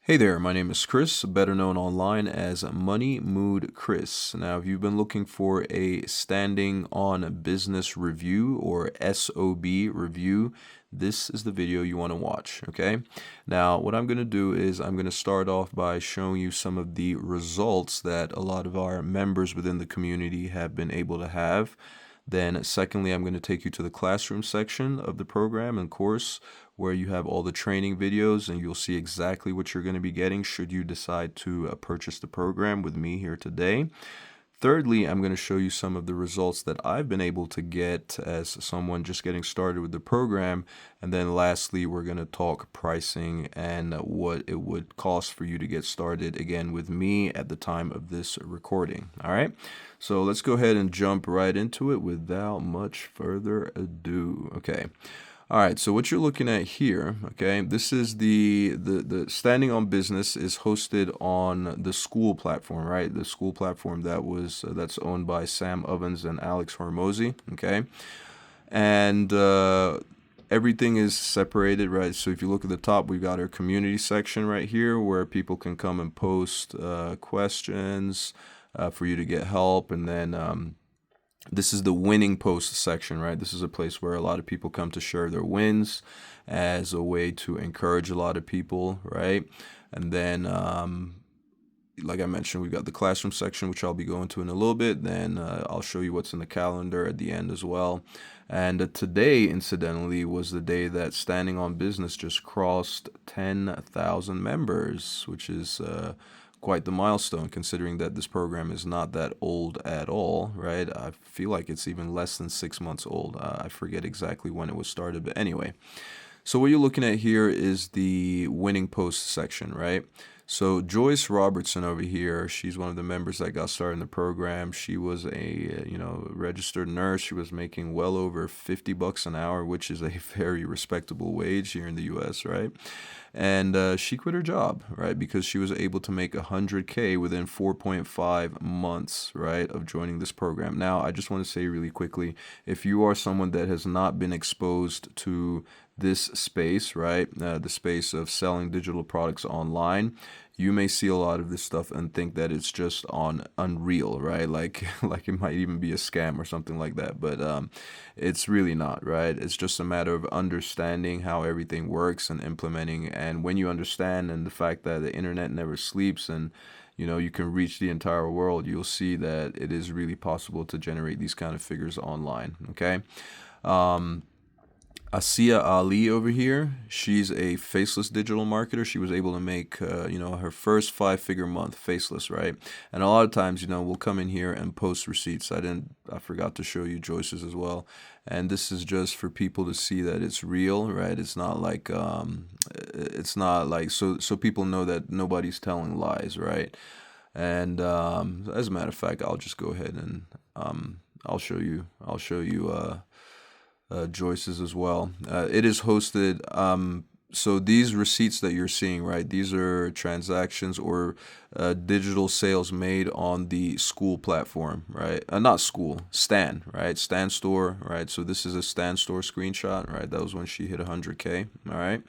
Hey there, my name is Chris, better known online as Money Mood Chris. Now, if you've been looking for a Standing On Business review or SOB review, this is the video you want to watch, okay? Now, what I'm going to do is I'm going to start off by showing you some of the results that a lot of our members within the community have been able to have. Then secondly, I'm going to take you to the classroom section of the program and course where you have all the training videos and you'll see exactly what you're going to be getting should you decide to purchase the program with me here today. Thirdly, I'm going to show you some of the results that I've been able to get as someone just getting started with the program. And then lastly, we're going to talk pricing and what it would cost for you to get started again with me at the time of this recording. All right. So let's go ahead and jump right into it without much further ado. Okay. All right, so what you're looking at here, okay, this is the Standing On Business is hosted on the School platform, right? The School platform that's owned by Sam Ovens and Alex Hormozy, okay? And everything is separated, right? So if you look at the top, we've got our community section right here where people can come and post questions for you to get help, and then this is the winning post section, right? This is a place where a lot of people come to share their wins as a way to encourage a lot of people, right? And then, like I mentioned, we've got the classroom section, which I'll be going to in a little bit. Then I'll show you what's in the calendar at the end as well. And today, incidentally, was the day that Standing On Business just crossed 10,000 members, which is quite the milestone considering that this program is not that old at all, right? I feel like it's even less than 6 months old. I forget exactly when it was started, but anyway. So what you're looking at here is the winning post section, right? So Joyce Robertson over here, she's one of the members that got started in the program. She was a registered nurse. She was making well over $50 an hour, which is a very respectable wage here in the U.S., right? And she quit her job, right, because she was able to make $100K within 4.5 months, right, of joining this program. Now, I just want to say really quickly, if you are someone that has not been exposed to this space, right, the space of selling digital products online, you may see a lot of this stuff and think that it's just on unreal, right? Like it might even be a scam or something like that, but it's really not, right? It's just a matter of understanding how everything works and implementing. And when you understand, and the fact that the internet never sleeps, and you can reach the entire world, you'll see that it is really possible to generate these kind of figures online. Okay. Asiya Ali over here, she's a faceless digital marketer. She was able to make, her first 5-figure month faceless, right? And a lot of times, we'll come in here and post receipts. I forgot to show you Joyce's as well. And this is just for people to see that it's real, right? It's not like, so people know that nobody's telling lies, right? And as a matter of fact, I'll just go ahead and I'll show you Joyce's as well. It is hosted. So these receipts that you're seeing, right? These are transactions or digital sales made on the School platform, right? Not School, Stan, right? Stan Store, right? So this is a Stan Store screenshot, right? That was when she hit 100K, all right?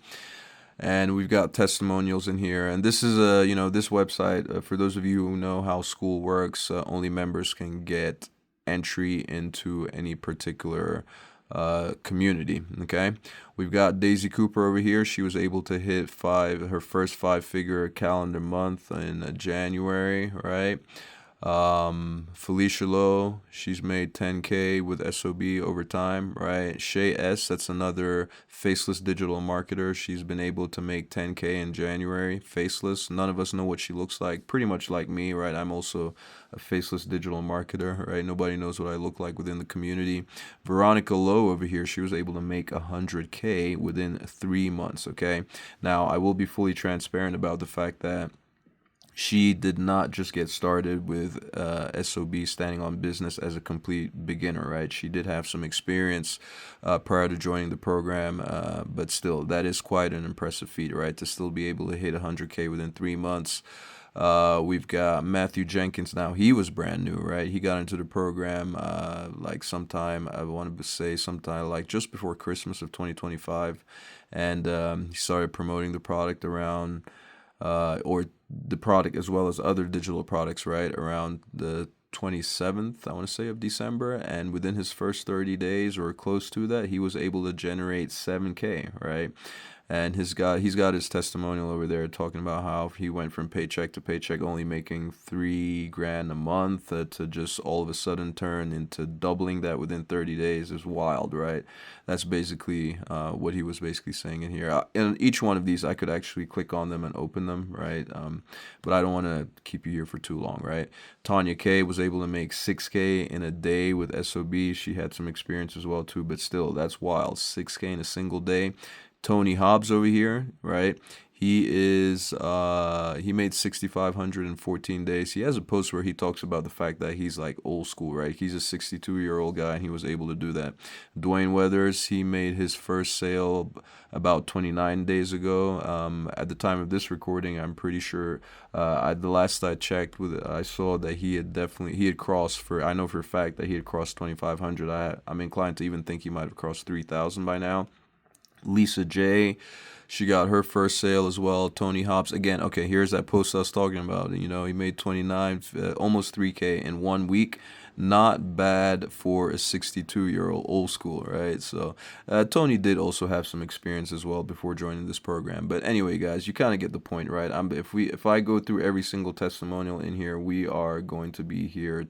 And we've got testimonials in here. And this is this website, for those of you who know how School works, only members can get entry into any particular community. Okay, we've got Daisy Cooper over here. She was able to hit her first 5-figure calendar month in January, right? Felicia Lowe, she's made 10K with SOB over time, right? Shay S, that's another faceless digital marketer. She's been able to make 10K in January, faceless. None of us know what she looks like, pretty much like me, right? I'm also a faceless digital marketer, right? Nobody knows what I look like within the community. Veronica Lowe over here, she was able to make 100K within 3 months, okay? Now, I will be fully transparent about the fact that she did not just get started with SOB, Standing On Business, as a complete beginner, right? She did have some experience prior to joining the program, but still, that is quite an impressive feat, right? To still be able to hit 100K within 3 months. We've got Matthew Jenkins now. He was brand new, right? He got into the program sometime like just before Christmas of 2025. And he started promoting the product around or the product as well as other digital products, right, around the 27th, I want to say, of December. And within his first 30 days or close to that, he was able to generate 7K, right? And he's got his testimonial over there talking about how he went from paycheck to paycheck, only making 3 grand a month, to just all of a sudden turn into doubling that within 30 days is wild, right? That's basically what he was basically saying in here. And each one of these, I could actually click on them and open them, right? But I don't want to keep you here for too long, right? Tanya K was able to make 6K in a day with SOB. She had some experience as well too, but still, that's wild. 6K in a single day. Tony Hobbs over here, right? He made 6,500 in 14 days. He has a post where he talks about the fact that he's like old school, right? He's a 62-year-old guy and he was able to do that. Dwayne Weathers, he made his first sale about 29 days ago. At the time of this recording, I'm pretty sure, the last I checked, I saw that he had crossed, I know for a fact that he had crossed 2,500. I'm inclined to even think he might have crossed 3,000 by now. Lisa J, she got her first sale as well. Tony Hobbs, again, okay, here's that post I was talking about. He made 29, almost 3K in 1 week. Not bad for a 62-year-old old school, right? So Tony did also have some experience as well before joining this program. But anyway, guys, you kind of get the point, right? If I go through every single testimonial in here, we are going to be here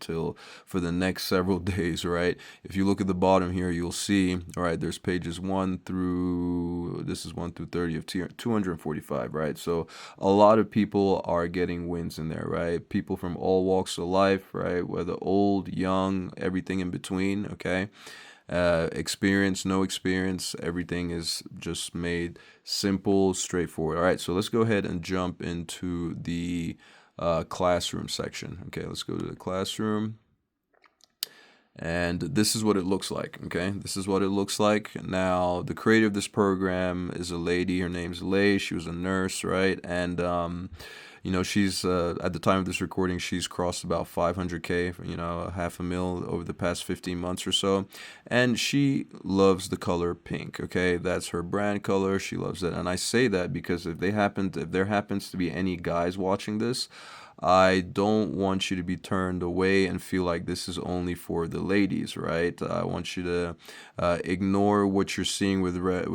for the next several days, right? If you look at the bottom here, you'll see, all right, there's pages 1 through 30 of 245, right? So a lot of people are getting wins in there, right? People from all walks of life, right? Whether old, young, everything in between, okay? Experience, no experience, everything is just made simple, straightforward. All right, so let's go ahead and jump into the classroom section. Okay, let's go to the classroom. And this is what it looks like, okay? This is what it looks like. Now, the creator of this program is a lady. Her name's Lay. She was a nurse, right? And, she's, at the time of this recording, she's crossed about 500K, $500,000 over the past 15 months or so. And she loves the color pink, okay? That's her brand color. She loves it. And I say that because if there happens to be any guys watching this, I don't want you to be turned away and feel like this is only for the ladies, right? I want you to ignore what you're seeing with red.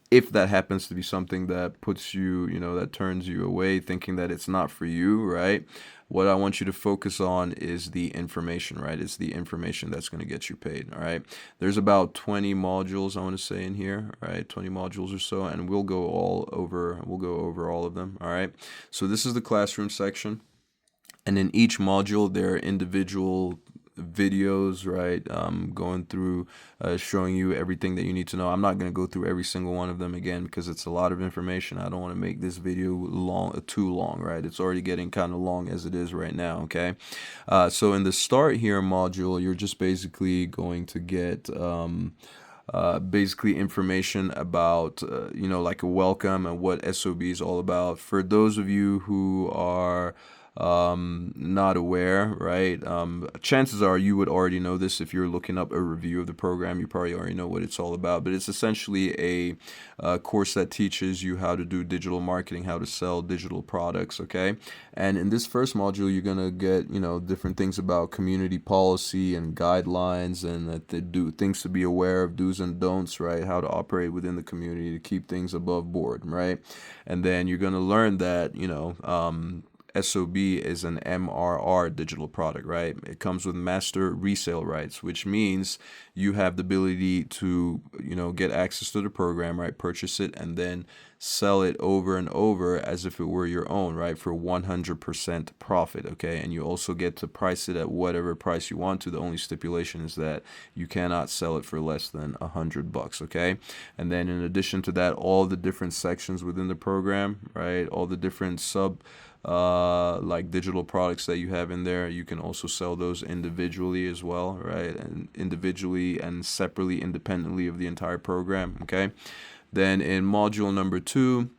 If that happens to be something that puts you, that turns you away, thinking that it's not for you, right? What I want you to focus on is the information, right? It's the information that's going to get you paid, all right? There's about 20 modules, I want to say, in here, right? 20 modules or so, and we'll go over all of them, all right? So this is the classroom section. And in each module, there are individual videos, right, going through, showing you everything that you need to know. I'm not going to go through every single one of them again because it's a lot of information. I don't want to make this video too long, right? It's already getting kind of long as it is right now, okay? So in the Start Here module, you're just basically going to get basically information about, like a welcome and what SOB is all about. For those of you who are not aware, right? Chances are you would already know this. If you're looking up a review of the program, you probably already know what it's all about. But it's essentially a course that teaches you how to do digital marketing, how to sell digital products, okay? And in this first module, you're gonna get, different things about community policy and guidelines, and that they do things to be aware of, do's and don'ts, right? How to operate within the community to keep things above board, right? And then you're gonna learn that, SOB is an MRR digital product, right? It comes with Master Resell Rights, which means you have the ability to, get access to the program, right? Purchase it and then sell it over and over as if it were your own, right? For 100% profit, okay? And you also get to price it at whatever price you want to. The only stipulation is that you cannot sell it for less than $100, okay? And then in addition to that, all the different sections within the program, right? All the different like digital products that you have in there, you can also sell those individually as well, right? And individually and separately, independently of the entire program, okay? Then in module number 2,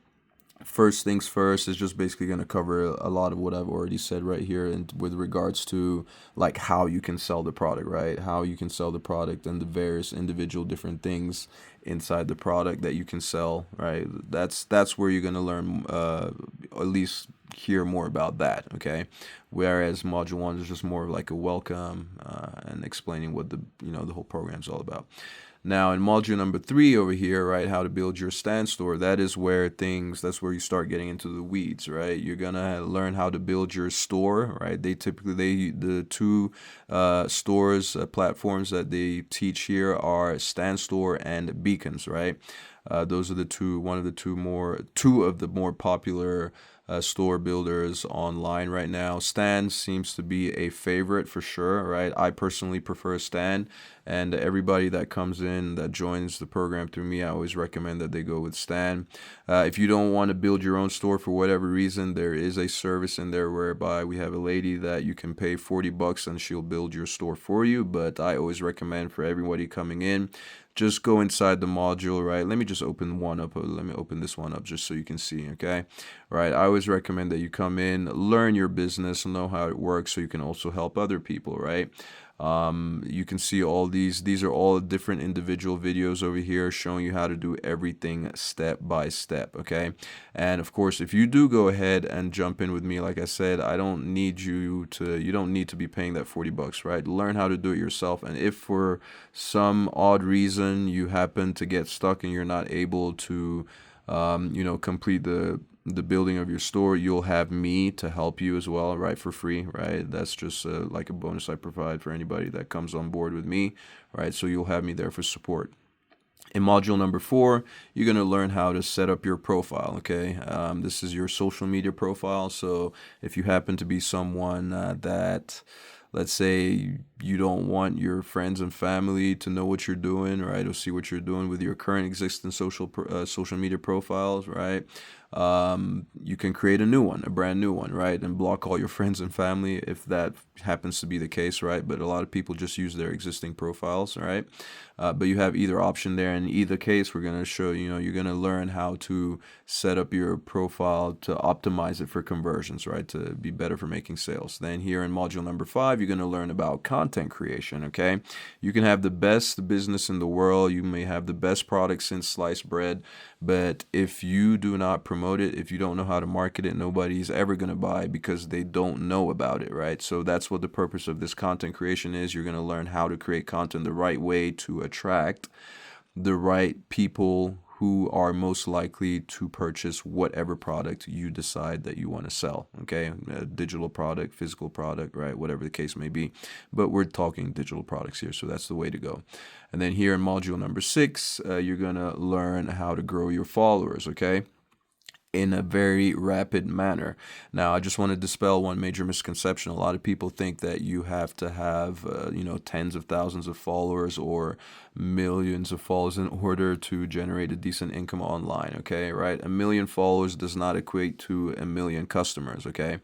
first things first is just basically going to cover a lot of what I've already said right here, and with regards to like how you can sell the product, right? How you can sell the product and the various individual different things inside the product that you can sell, right? That's where you're going to learn at least hear more about that, okay? Whereas module 1 is just more of like a welcome and explaining what the whole program's all about. Now in module number 3 over here, right, how to build your stand store, that's where you start getting into the weeds, right? You're gonna learn how to build your store, right? The two platforms that they teach here are Stand Store and Beacons, right? Those are two of the more popular store builders online right now. Stan seems to be a favorite for sure, right? I personally prefer Stan, and everybody that comes in that joins the program through me, I always recommend that they go with Stan. If you don't want to build your own store for whatever reason, there is a service in there whereby we have a lady that you can pay $40 and she'll build your store for you. But I always recommend for everybody coming in, just go inside the module, right? Let me just open one up. Let me open this one up just so you can see, okay? Right, I always recommend that you come in, learn your business, know how it works so you can also help other people, right? You can see all these are all different individual videos over here showing you how to do everything step by step, okay? And of course, if you do go ahead and jump in with me, like I said, you don't need to be paying that $40, right? Learn how to do it yourself. And if for some odd reason you happen to get stuck and you're not able to complete the building of your store, you'll have me to help you as well, right, for free, right? That's just like a bonus I provide for anybody that comes on board with me, right? So you'll have me there for support. In module number 4, you're going to learn how to set up your profile, okay? This is your social media profile. So if you happen to be someone that, let's say, you don't want your friends and family to know what you're doing, right, or see what you're doing with your current existing social media profiles, right? You can create a brand new one, right, and block all your friends and family if that happens to be the case, right? But a lot of people just use their existing profiles, right? But you have either option there. In either case, we're going to show you're going to learn how to set up your profile to optimize it for conversions, right, to be better for making sales. Then here in module number 5, you're going to learn about content creation, okay? You can have the best business in the world, you may have the best product since sliced bread, but if you do not promote it, if you don't know how to market it, nobody's ever going to buy because they don't know about it, right? So that's what the purpose of this content creation is. You're going to learn how to create content the right way to attract the right people who are most likely to purchase whatever product you decide that you want to sell, okay? A digital product, physical product, right? Whatever the case may be. But we're talking digital products here, so that's the way to go. And then here in module number 6, you're going to learn how to grow your followers, okay, in a very rapid manner. Now, I just want to dispel one major misconception. A lot of people think that you have to have, tens of thousands of followers or millions of followers in order to generate a decent income online, okay, right? 1 million followers does not equate to 1 million customers, okay?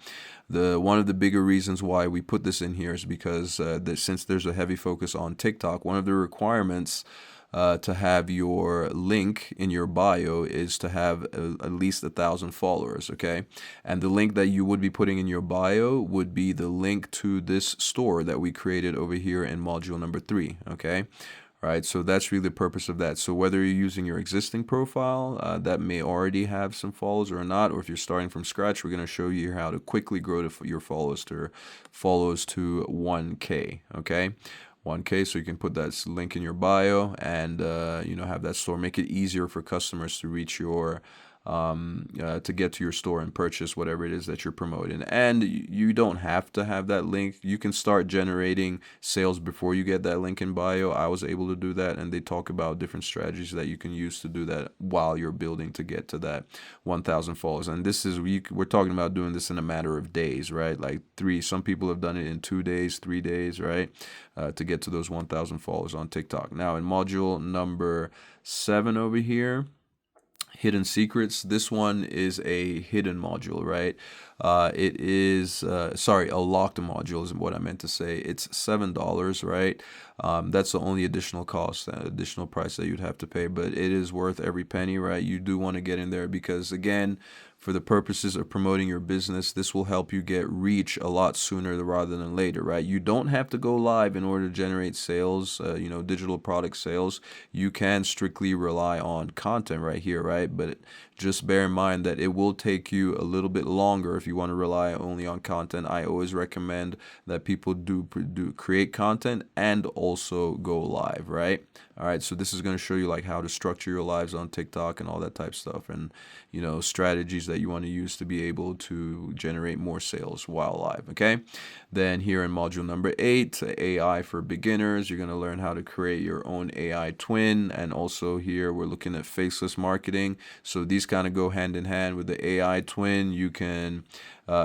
One of the bigger reasons why we put this in here is because since there's a heavy focus on TikTok, one of the requirements to have your link in your bio is to have at least 1,000 followers, okay? And the link that you would be putting in your bio would be the link to this store that we created over here in module number 3, okay? Right, so that's really the purpose of that. So whether you're using your existing profile that may already have some followers or not, or if you're starting from scratch, we're going to show you how to quickly grow your followers to 1K, okay? 1K, so you can put that link in your bio and have that store. Make it easier for customers to reach your to get to your store and purchase whatever it is that you're promoting. And you don't have to have that link. You can start generating sales before you get that link in bio. I was able to do that, and they talk about different strategies that you can use to do that while you're building to get to that 1,000 followers. And we're talking about doing this in a matter of days, right? Like some people have done it in 2 days, 3 days, right? To get to those 1,000 followers on TikTok. Now in module number 7 over here, hidden secrets. This one is a hidden module, right? It is, a locked module is what I meant to say. It's $7, right? That's the only additional cost, additional price that you'd have to pay, but it is worth every penny, right? You do want to get in there because, again, for the purposes of promoting your business. This will help you get reach a lot sooner rather than later, right? You don't have to go live in order to generate sales, digital product sales. You can strictly rely on content right here, right? But just bear in mind that it will take you a little bit longer if you want to rely only on content. I always recommend that people do create content and also go live, right? All right, so this is going to show you like how to structure your lives on TikTok and all that type of stuff, and strategies that you want to use to be able to generate more sales while live. Okay, then here in module number 8, AI for beginners, you're going to learn how to create your own AI twin, and also here we're looking at faceless marketing. So these kind of go hand in hand with the AI twin. You can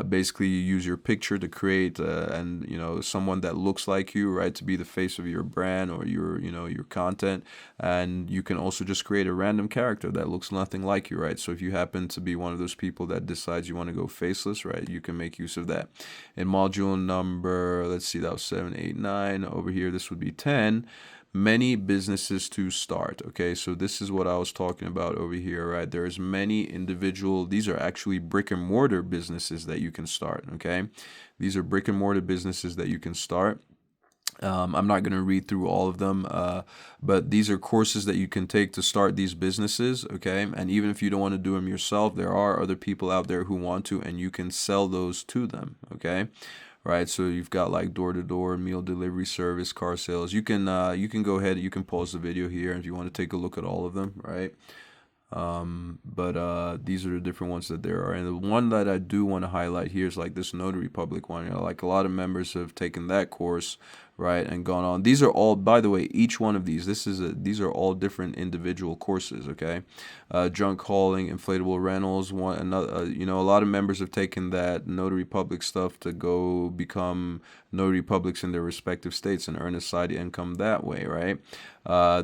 basically use your picture to create someone that looks like you, right, to be the face of your brand or your content. And you can also just create a random character that looks nothing like you, right? So if you happen to be one of those people that decides you want to go faceless, right, you can make use of that. In module number, let's see, that was 7, 8, 9. Over here, this would be 10. Many businesses to start. Okay, so this is what I was talking about over here, right? There's many individual, these are actually brick and mortar businesses that you can start. Okay, these are brick and mortar businesses that you can start. I'm not going to read through all of them, but these are courses that you can take to start these businesses, okay? And even if you don't want to do them yourself, there are other people out there who want to, and you can sell those to them, okay? Right, so you've got like door-to-door, meal delivery service, car sales. You can go ahead, you can pause the video here if you want to take a look at all of them, right? But these are the different ones that there are. And the one that I do want to highlight here is like this Notary Public one. Like a lot of members have taken that course, right, and gone on. These are all, by the way, each one of these, these are all different individual courses, okay? Junk hauling, inflatable rentals, a lot of members have taken that Notary Public stuff to go become Notary Publics in their respective states and earn a side income that way, right?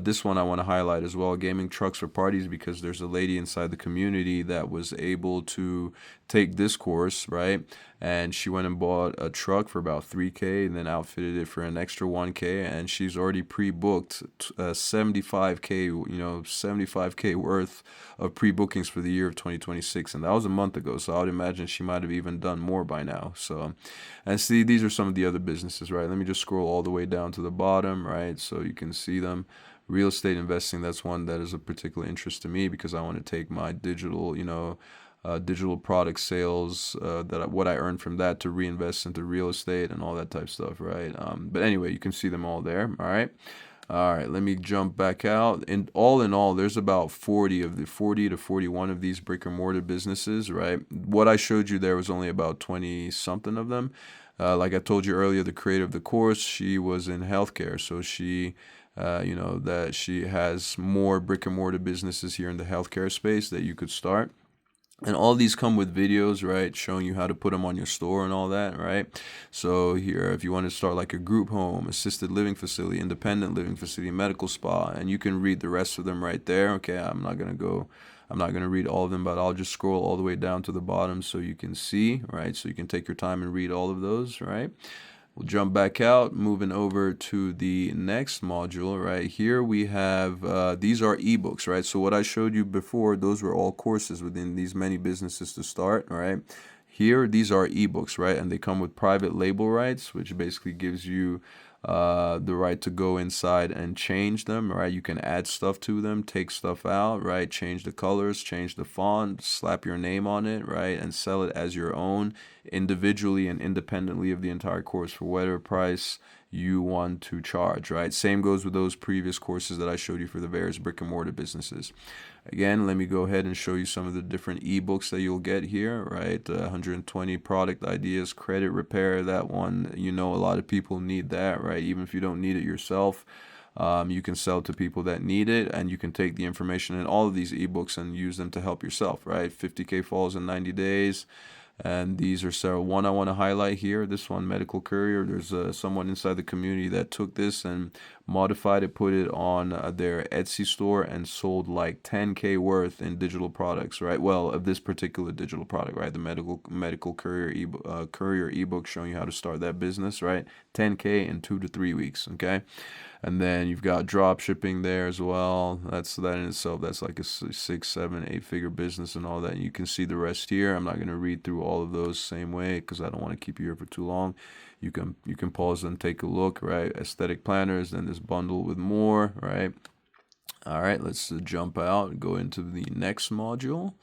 This one I want to highlight as well, gaming trucks for parties, because there's a lady inside the community that was able to take this course, right? And she went and bought a truck for about $3K and then outfitted it for an extra $1K, and she's already pre-booked $75K worth of pre-bookings for the year of 2026, and that was a month ago, so I would imagine she might have even done more by now. So, and see, these are some of the other businesses, right? Let me just scroll all the way down to the bottom, right, so you can see them. Real estate investing, that's one that is of particular interest to me because I want to take my digital product sales, what I earn from that, to reinvest into real estate and all that type of stuff, right? But anyway, you can see them all there. All right, let me jump back out. In all, there's about 40 to 41 of these brick and mortar businesses, right? What I showed you there was only about 20 something of them. Like I told you earlier, the creator of the course, she was in healthcare, so she that she has more brick and mortar businesses here in the healthcare space that you could start. And all these come with videos, right, showing you how to put them on your store and all that, right? So here, if you want to start like a group home, assisted living facility, independent living facility, medical spa, and you can read the rest of them right there. Okay, I'm not going to read all of them, but I'll just scroll all the way down to the bottom so you can see, right? So you can take your time and read all of those, right? We'll jump back out, moving over to the next module. Right here we have, these are ebooks, right? So what I showed you before, those were all courses within these many businesses to start, right? Here, these are ebooks, right? And they come with private label rights, which basically gives you the right to go inside and change them, right? You can add stuff to them, take stuff out, right? Change the colors, change the font, slap your name on it, right? And sell it as your own, individually and independently of the entire course for whatever price you want to charge, right? Same goes with those previous courses that I showed you for the various brick and mortar businesses. Again, let me go ahead and show you some of the different ebooks that you'll get here, right? 120 product ideas, credit repair, that one, a lot of people need that, right? Even if you don't need it yourself, you can sell to people that need it, and you can take the information in all of these ebooks and use them to help yourself, right? 50K falls in 90 days. And these are several. One I want to highlight here, this one, medical courier. There's someone inside the community that took this and modified it, put it on their Etsy store, and sold like 10K worth in digital products, right? Well, of this particular digital product, right? The medical courier ebook showing you how to start that business, right? 10K in 2 to 3 weeks, okay? And then you've got drop shipping there as well. That in itself, that's like a 6, 7, 8-figure business and all that. And you can see the rest here. I'm not going to read through all of those same way because I don't want to keep you here for too long. You can pause and take a look, right? Aesthetic planners, then this bundle with more, right? All right, let's jump out and go into the next module.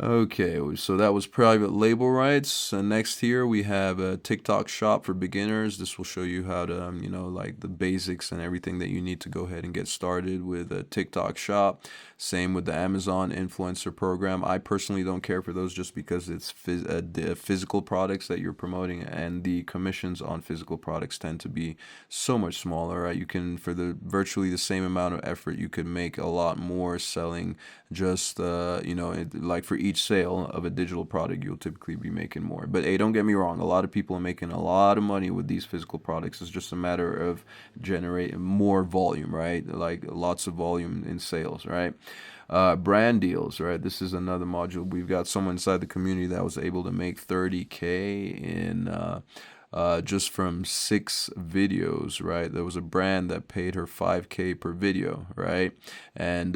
Okay, so that was private label rights. And next here we have a TikTok shop for beginners. This will show you how to, like the basics and everything that you need to go ahead and get started with a TikTok shop. Same with the Amazon influencer program. I personally don't care for those just because it's the physical products that you're promoting, and the commissions on physical products tend to be so much smaller, right? You can, for the virtually the same amount of effort, you could make a lot more selling just, like for each sale of a digital product, you'll typically be making more. But hey, don't get me wrong, a lot of people are making a lot of money with these physical products. It's just a matter of generating more volume, right? Like lots of volume in sales, right? Brand deals, right? This is another module. We've got someone inside the community that was able to make 30K in just from 6 videos, right? There was a brand that paid her 5K per video, right? And,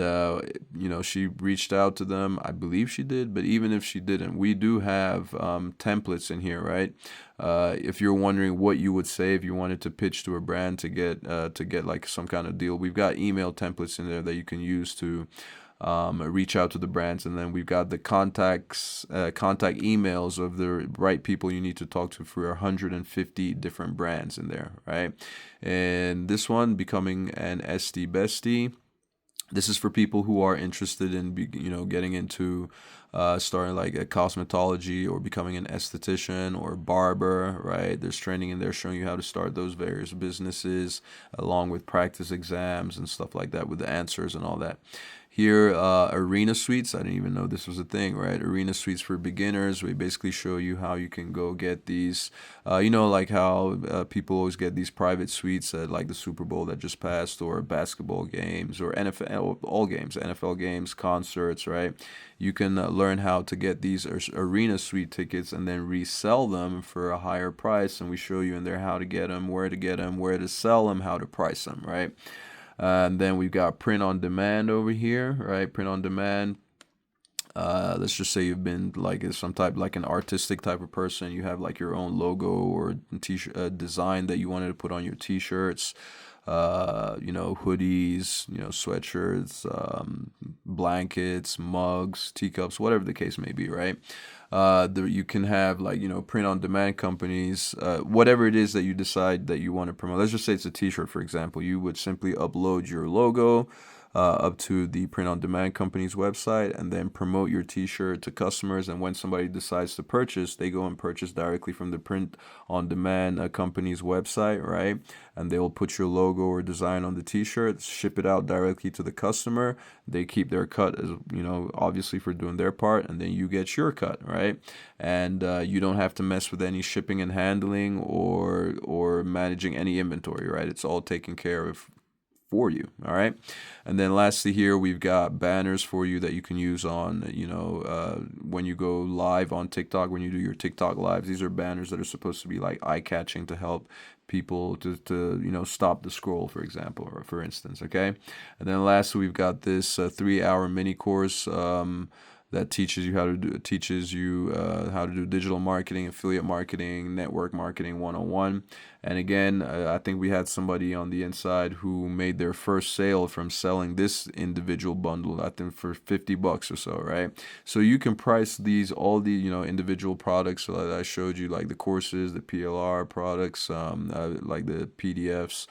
she reached out to them. I believe she did, but even if she didn't, we do have templates in here, right? If you're wondering what you would say if you wanted to pitch to a brand to get like some kind of deal, we've got email templates in there that you can use to reach out to the brands, and then we've got the contact emails of the right people you need to talk to for 150 different brands in there, right? And this one, becoming an SD bestie. This is for people who are interested in, getting into starting like a cosmetology or becoming an esthetician or barber, right? There's training in there showing you how to start those various businesses along with practice exams and stuff like that with the answers and all that. Here, arena suites. I didn't even know this was a thing, right? Arena suites for beginners. We basically show you how you can go get these, like how people always get these private suites at like the Super Bowl that just passed, or basketball games, or NFL, all games, NFL games, concerts, right? You can learn how to get these arena suite tickets and then resell them for a higher price. And we show you in there how to get them, where to sell them, how to price them, right? And then we've got print on demand over here, right? Print on demand. Let's just say you've been like some type, like an artistic type of person. You have like your own logo or t-shirt design that you wanted to put on your t-shirts, hoodies, sweatshirts, blankets, mugs, teacups, whatever the case may be, right? You can have like, print on demand companies, whatever it is that you decide that you want to promote. Let's just say it's a t-shirt, for example. You would simply upload your logo up to the print on demand company's website and then promote your t-shirt to customers. And when somebody decides to purchase, they go and purchase directly from the print on demand company's website, right? And they will put your logo or design on the t-shirt, ship it out directly to the customer. They keep their cut, as obviously for doing their part, and then you get your cut, right? And you don't have to mess with any shipping and handling or managing any inventory, right? It's all taken care of for you. All right. And then lastly here, we've got banners for you that you can use on, when you go live on TikTok, when you do your TikTok lives. These are banners that are supposed to be like eye-catching to help people to stop the scroll, for example, or for instance. Okay. And then lastly, we've got this 3-hour mini course that teaches you how to do digital marketing, affiliate marketing, network marketing 101. And again, I think we had somebody on the inside who made their first sale from selling this individual bundle, I think for $50 or so, right? So you can price all the individual products that I showed you, like the courses, the PLR products, like the PDFs,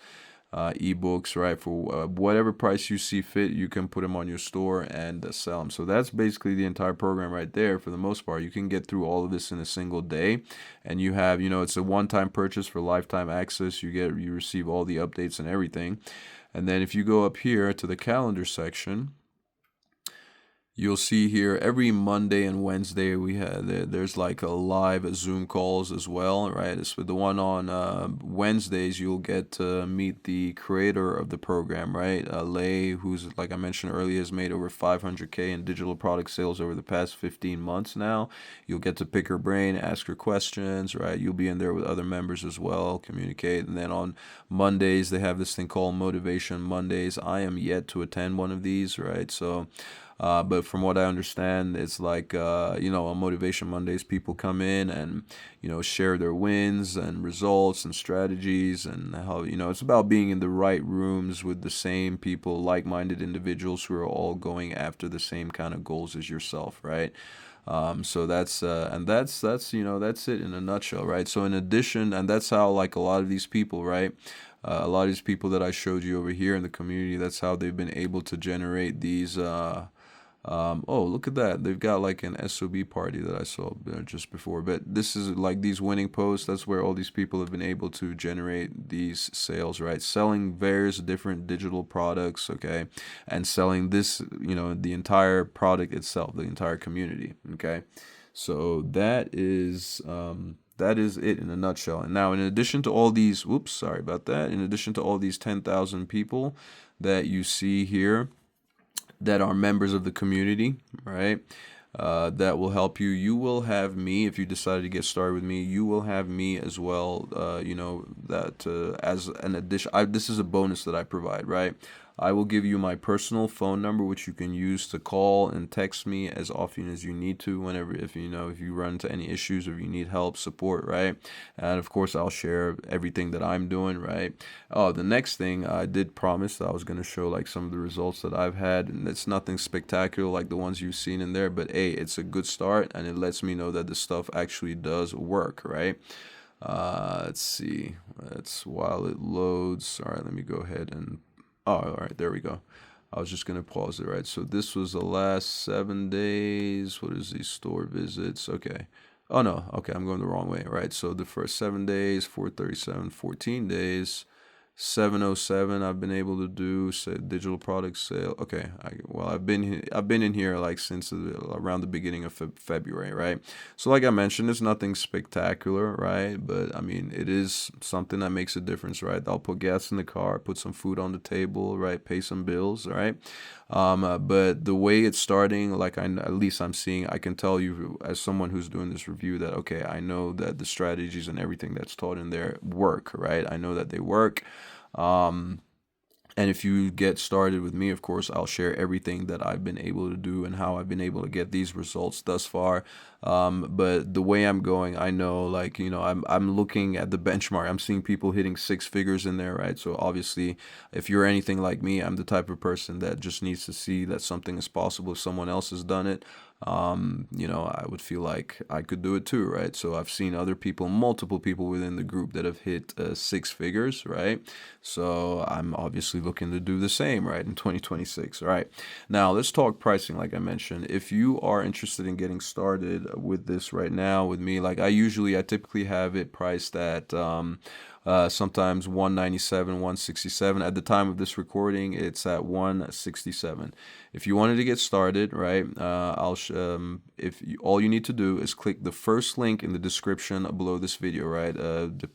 ebooks, right? For whatever price you see fit, you can put them on your store and sell them. So that's basically the entire program right there. For the most part, you can get through all of this in a single day, and you have, it's a one-time purchase for lifetime access. You receive all the updates and everything. And then if you go up here to the calendar section, You'll see here every Monday and Wednesday there's like a live Zoom calls as well, right? It's with the one on Wednesdays. You'll get to meet the creator of the program, right? Lay, who's, like I mentioned earlier, has made over 500K in digital product sales over the past 15 months now. You'll get to pick her brain, ask her questions, right? You'll be in there with other members as well, communicate. And then on Mondays they have this thing called Motivation Mondays. I am yet to attend one of these, right? So but from what I understand, it's like, on Motivation Mondays, people come in and, share their wins and results and strategies, and how, it's about being in the right rooms with the same people, like-minded individuals who are all going after the same kind of goals as yourself, right? So that's it in a nutshell, right? So in addition, and that's how, like, a lot of these people, right? A lot of these people that I showed you over here in the community, that's how they've been able to generate these, oh, look at that. They've got like an SOB party that I saw just before. But this is like these winning posts. That's where all these people have been able to generate these sales, right? Selling various different digital products, okay? And selling this, the entire product itself, the entire community, okay? So that is it in a nutshell. And now, in addition to all these, whoops, sorry about that. In addition to all these 10,000 people that you see here, that are members of the community, right? That will help you. You will have me, if you decide to get started with me, you will have me as well, that as an addition. This is a bonus that I provide, right? I will give you my personal phone number, which you can use to call and text me as often as you need to, whenever, if you run into any issues, or if you need help, support, right? And of course, I'll share everything that I'm doing, right? Oh, the next thing, I did promise that I was going to show like some of the results that I've had, and it's nothing spectacular like the ones you've seen in there, but hey, it's a good start, and it lets me know that the stuff actually does work, right? Let's see. That's while it loads. All right, let me go ahead and, oh, all right, there we go. I was just going to pause it, right? So this was the last 7 days. What is these store visits? Okay. Oh, no. Okay, I'm going the wrong way, right? So the first 7 days, 437, 14 days. 707 I've been able to do, say, digital product sale. Okay, I've been in here like since around the beginning of February, right? So like I mentioned, it's nothing spectacular, right? But I mean, it is something that makes a difference, right? I'll put gas in the car, put some food on the table, right? Pay some bills, right? But the way it's starting, like, at least I'm seeing, I can tell you as someone who's doing this review that, okay, I know that the strategies and everything that's taught in there work, right? I know that they work. And if you get started with me, of course, I'll share everything that I've been able to do and how I've been able to get these results thus far. But the way I'm going, I know, like, I'm looking at the benchmark. I'm seeing people hitting 6 figures in there, right? So obviously, if you're anything like me, I'm the type of person that just needs to see that something is possible if someone else has done it. I would feel like I could do it too, right? So I've seen other people, multiple people within the group that have hit 6 figures, right? So I'm obviously looking to do the same, right, in 2026. All right. Now let's talk pricing. Like I mentioned, if you are interested in getting started with this right now with me, like I typically have it priced at sometimes 197, 167. At the time of this recording, it's at 167. If you wanted to get started, right, all you need to do is click the first link in the description below this video, right?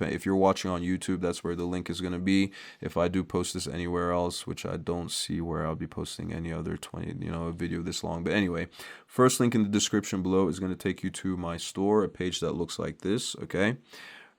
If you're watching on YouTube, that's where the link is going to be. If I do post this anywhere else, which I don't see where I'll be posting any other a video this long, but anyway, first link in the description below is going to take you to my store, a page that looks like this, okay?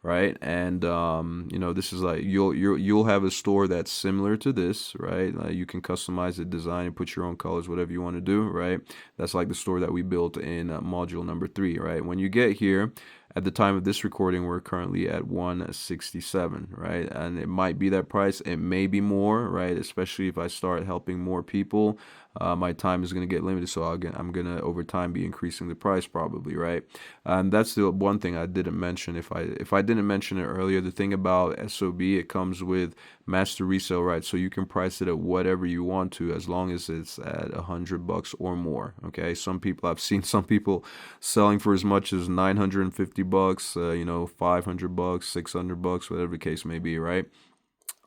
Right, and this is like you'll have a store that's similar to this, right? You can customize the design and put your own colors, whatever you want to do, right? That's like the store that we built in module number 3, right? When you get here, at the time of this recording, we're currently at 167, right? And it might be that price, it may be more, right? Especially if I start helping more people, my time is going to get limited, so I'm going to over time be increasing the price probably, right? And that's the one thing I didn't mention. If I didn't mention it earlier, the thing about SOB, it comes with Master Resell Rights, so you can price it at whatever you want to, as long as it's at $100 or more. Okay, I've seen some people selling for as much as $950, $500, $600, whatever the case may be, right?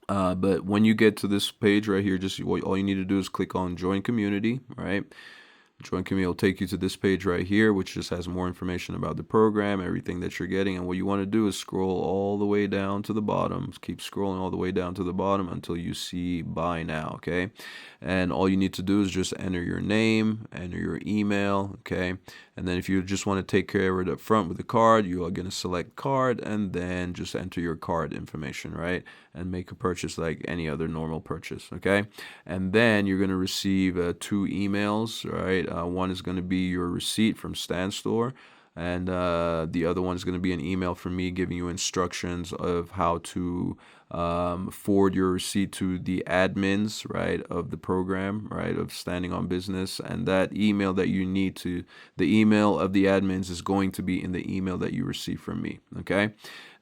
But when you get to this page right here, just all you need to do is click on join community, right? Join community will take you to this page right here, which just has more information about the program, everything that you're getting. And what you want to do is scroll all the way down to the bottom. Keep scrolling all the way down to the bottom until you see buy now, okay? And all you need to do is just enter your name, enter your email, okay? And then if you just want to take care of it up front with the card, you are going to select card and then just enter your card information, right? And make a purchase like any other normal purchase, okay? And then you're going to receive 2 emails, right? One is going to be your receipt from Stan Store, and the other one is going to be an email from me giving you instructions of how to forward your receipt to the admins, right, of the program, right, of Standing on Business. And that email that you need to, the email of the admins is going to be in the email that you receive from me, okay?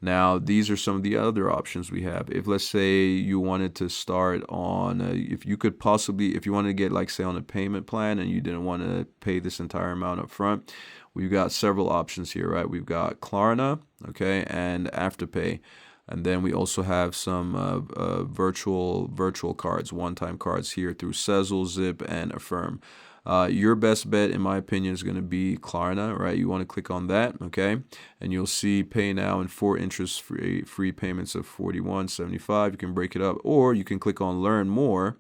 Now, these are some of the other options we have. If, let's say, you wanted to start on, if you could possibly, if you wanted to get, like, say, on a payment plan and you didn't want to pay this entire amount up front, we've got several options here, right? We've got Klarna, okay, and Afterpay. And then we also have some virtual cards, one-time cards here through Sezzle, Zip, and Affirm. Your best bet, in my opinion, is going to be Klarna, right? You want to click on that, okay? And you'll see pay now and 4 interest-free payments of $41.75. You can break it up, or you can click on learn more,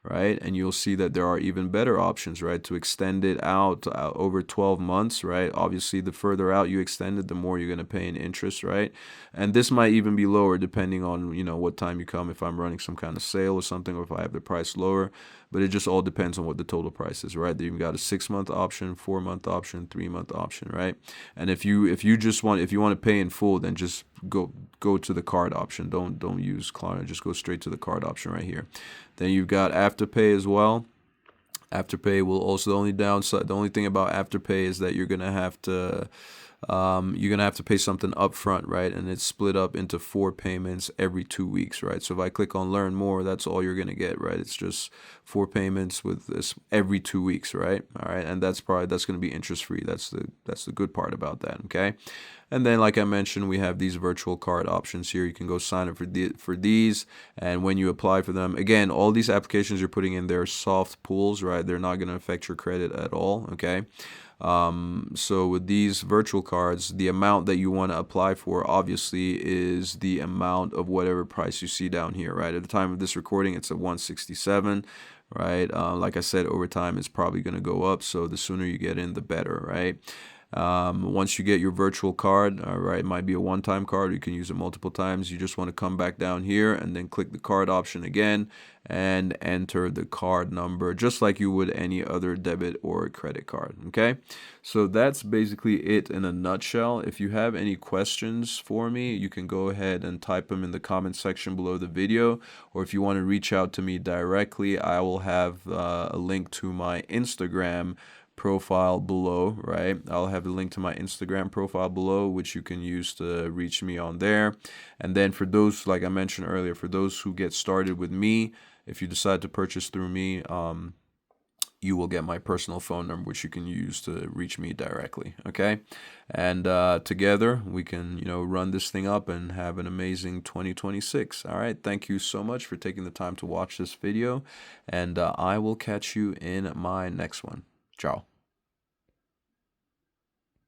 right? And you'll see that there are even better options, right? To extend it out over 12 months, right? Obviously, the further out you extend it, the more you're going to pay in interest, right? And this might even be lower depending on, you know, what time you come, if I'm running some kind of sale or something, or if I have the price lower. But it just all depends on what the total price is, right? You've got a 6-month option, 4-month option, 3-month option, right? And if you want to pay in full, then just go to the card option. Don't use Klarna. Just go straight to the card option right here. Then you've got Afterpay as well. Afterpay will also, the only thing about Afterpay is that you're gonna have to pay something upfront, right? And it's split up into 4 payments every 2 weeks, right? So if I click on learn more, that's all you're gonna get, right? It's just 4 payments with this every 2 weeks, right? All right, and that's gonna be interest free. That's the good part about that, okay? And then, like I mentioned, we have these virtual card options here. You can go sign up for these, and when you apply for them, again, all these applications you're putting in, they're soft pulls, right? They're not going to affect your credit at all, okay? So with these virtual cards, the amount that you want to apply for obviously is the amount of whatever price you see down here, right? At the time of this recording, it's at 167, right? Like I said, over time, it's probably going to go up. So the sooner you get in, the better, right? Once you get your virtual card, all right, it might be a one-time card. You can use it multiple times. You just want to come back down here and then click the card option again and enter the card number just like you would any other debit or credit card, okay? So that's basically it in a nutshell. If you have any questions for me, you can go ahead and type them in the comment section below the video, or if you want to reach out to me directly, I will have a link to my Instagram profile below, right? I'll have a link to my Instagram profile below, which you can use to reach me on there. And then for those, like I mentioned earlier, for those who get started with me, if you decide to purchase through me, you will get my personal phone number, which you can use to reach me directly, okay? And together we can, run this thing up and have an amazing 2026. All right, thank you so much for taking the time to watch this video, and I will catch you in my next one. Ciao.